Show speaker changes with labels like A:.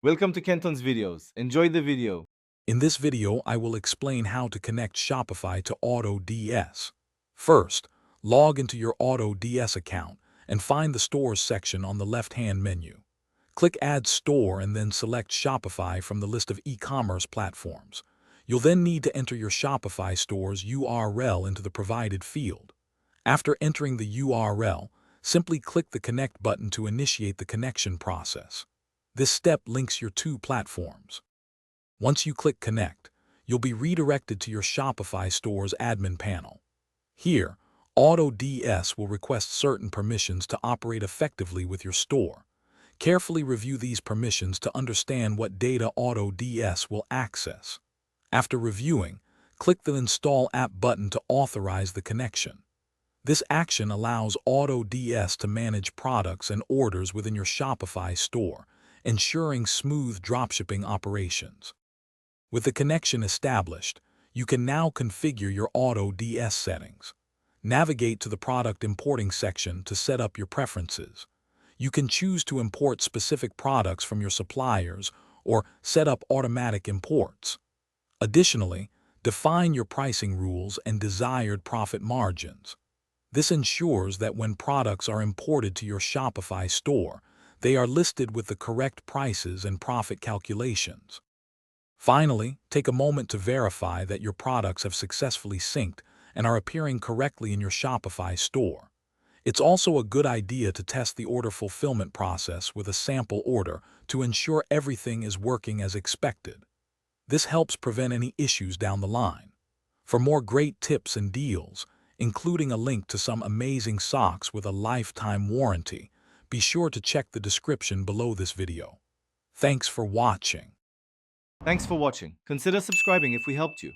A: Welcome to Kenton's videos. Enjoy the video.
B: In this video, I will explain how to connect Shopify to AutoDS. First, log into your AutoDS account and find the Stores section on the left-hand menu. Click Add Store and then select Shopify from the list of e-commerce platforms. You'll then need to enter your Shopify store's URL into the provided field. After entering the URL, simply click the Connect button to initiate the connection process. This step links your two platforms. Once you click Connect, you'll be redirected to your Shopify store's admin panel. Here, AutoDS will request certain permissions to operate effectively with your store. Carefully review these permissions to understand what data AutoDS will access. After reviewing, click the Install App button to authorize the connection. This action allows AutoDS to manage products and orders within your Shopify store, ensuring smooth dropshipping operations. With the connection established, you can now configure your AutoDS settings. Navigate to the Product Importing section to set up your preferences. You can choose to import specific products from your suppliers or set up automatic imports. Additionally, define your pricing rules and desired profit margins. This ensures that when products are imported to your Shopify store, they are listed with the correct prices and profit calculations. Finally, take a moment to verify that your products have successfully synced and are appearing correctly in your Shopify store. It's also a good idea to test the order fulfillment process with a sample order to ensure everything is working as expected. This helps prevent any issues down the line. For more great tips and deals, including a link to some amazing socks with a lifetime warranty, be sure to check the description below this video. Thanks for watching.
A: Thanks for watching. Consider subscribing if we helped you.